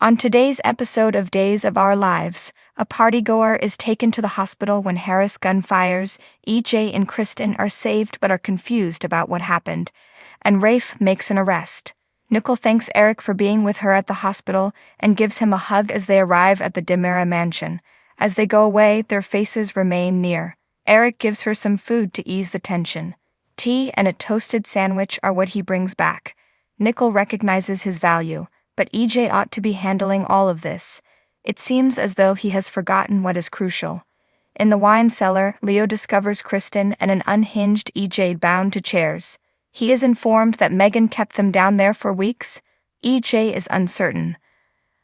On today's episode of Days of Our Lives, a partygoer is taken to the hospital when Harris gun fires. EJ and Kristen are saved but are confused about what happened, and Rafe makes an arrest. Nicole thanks Eric for being with her at the hospital and gives him a hug as they arrive at the Demera mansion. As they go away, their faces remain near. Eric gives her some food to ease the tension. Tea and a toasted sandwich are what he brings back. Nicole recognizes his value, but EJ ought to be handling all of this. It seems as though he has forgotten what is crucial. In the wine cellar, Leo discovers Kristen and an unhinged EJ bound to chairs. He is informed that Megan kept them down there for weeks. EJ is uncertain.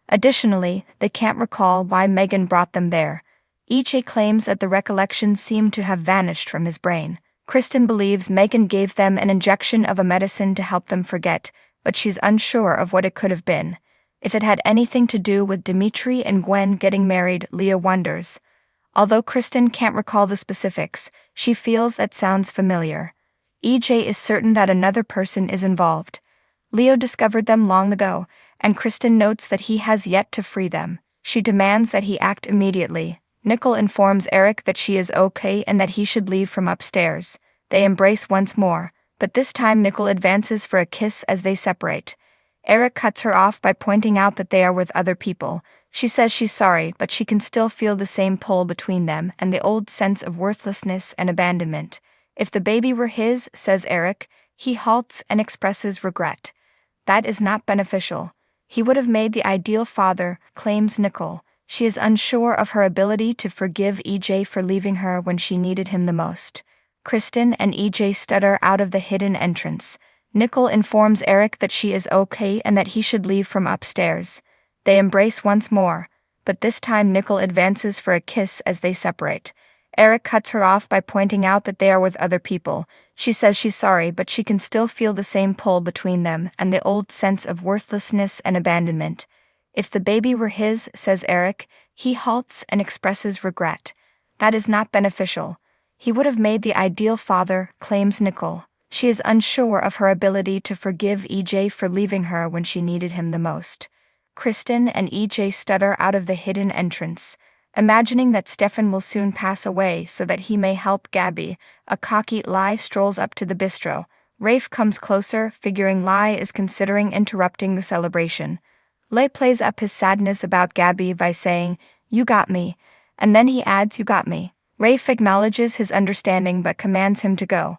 Additionally, they can't recall why Megan brought them there. EJ claims that the recollections seem to have vanished from his brain. Kristen believes Megan gave them an injection of a medicine to help them forget, but she's unsure of what it could have been. If it had anything to do with Dimitri and Gwen getting married, Leo wonders. Although Kristen can't recall the specifics, she feels that sounds familiar. EJ is certain that another person is involved. Leo discovered them long ago, and Kristen notes that he has yet to free them. She demands that he act immediately. Nicole informs Eric that she is okay and that he should leave from upstairs. They embrace once more, but this time Nicole advances for a kiss as they separate. Eric cuts her off by pointing out that they are with other people. She says she's sorry, but she can still feel the same pull between them and the old sense of worthlessness and abandonment. If the baby were his, says Eric, he halts and expresses regret. That is not beneficial. He would have made the ideal father, claims Nicole. She is unsure of her ability to forgive EJ for leaving her when she needed him the most. Kristen and EJ stutter out of the hidden entrance. Nicole informs Eric that she is okay and that he should leave from upstairs. They embrace once more, but this time Nicole advances for a kiss as they separate. Eric cuts her off by pointing out that they are with other people. She says she's sorry, but she can still feel the same pull between them and the old sense of worthlessness and abandonment. If the baby were his, says Eric, he halts and expresses regret. That is not beneficial. He would have made the ideal father, claims Nicole. She is unsure of her ability to forgive EJ for leaving her when she needed him the most. Kristen and EJ stutter out of the hidden entrance. Imagining that Stefan will soon pass away so that he may help Gabi, a cocky Lai strolls up to the bistro. Rafe comes closer, figuring Lai is considering interrupting the celebration. Lai plays up his sadness about Gabi by saying, "You got me," and then he adds, "You got me." Rafe acknowledges his understanding but commands him to go.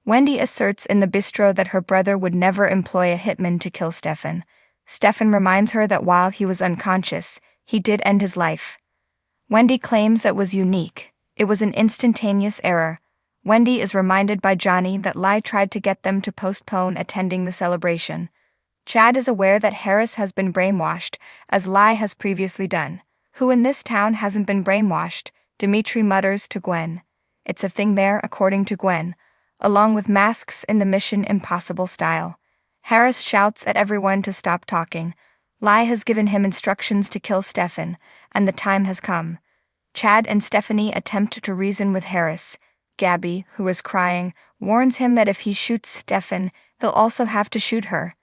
Wendy asserts in the bistro that her brother would never employ a hitman to kill Stefan. Stefan reminds her that while he was unconscious, he did end his life. Wendy claims that was unique. It was an instantaneous error. Wendy is reminded by Johnny that Lai tried to get them to postpone attending the celebration. Chad is aware that Harris has been brainwashed, as Lai has previously done. Who in this town hasn't been brainwashed? Dimitri mutters to Gwen. It's a thing there, according to Gwen, along with masks in the Mission Impossible style. Harris shouts at everyone to stop talking. Lai has given him instructions to kill Stefan, and the time has come. Chad and Stephanie attempt to reason with Harris. Gabi, who is crying, warns him that if he shoots Stefan, they'll also have to shoot her.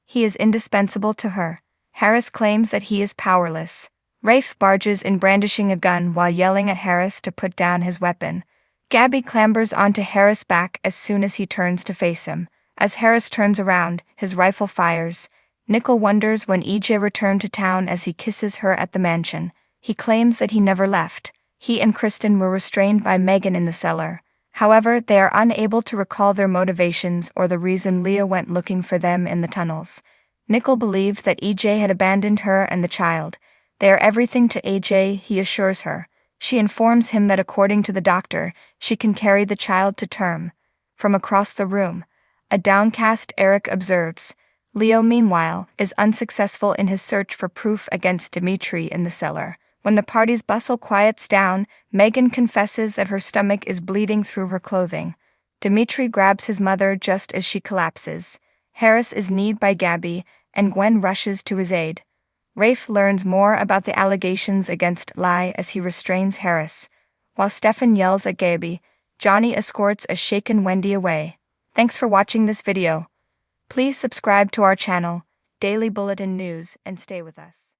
He is indispensable to her. Harris claims that he is powerless. Rafe barges in brandishing a gun while yelling at Harris to put down his weapon. Gabi clambers onto Harris' back as soon as he turns to face him. As Harris turns around, his rifle fires. Nicole wonders when EJ returned to town as he kisses her at the mansion. He claims that he never left. He and Kristen were restrained by Megan in the cellar. However, they are unable to recall their motivations or the reason Leo went looking for them in the tunnels. Nicole believed that EJ had abandoned her and the child. They are everything to AJ, he assures her. She informs him that according to the doctor, she can carry the child to term. From across the room, a downcast Eric observes. Leo, meanwhile, is unsuccessful in his search for proof against Dimitri in the cellar. When the party's bustle quiets down, Megan confesses that her stomach is bleeding through her clothing. Dimitri grabs his mother just as she collapses. Harris is kneed by Gabi, and Gwen rushes to his aid. Rafe learns more about the allegations against Lai as he restrains Harris. While Stefan yells at Gabi, Johnny escorts a shaken Wendy away. Thanks for watching this video. Please subscribe to our channel, Daily Bulletin News, and stay with us.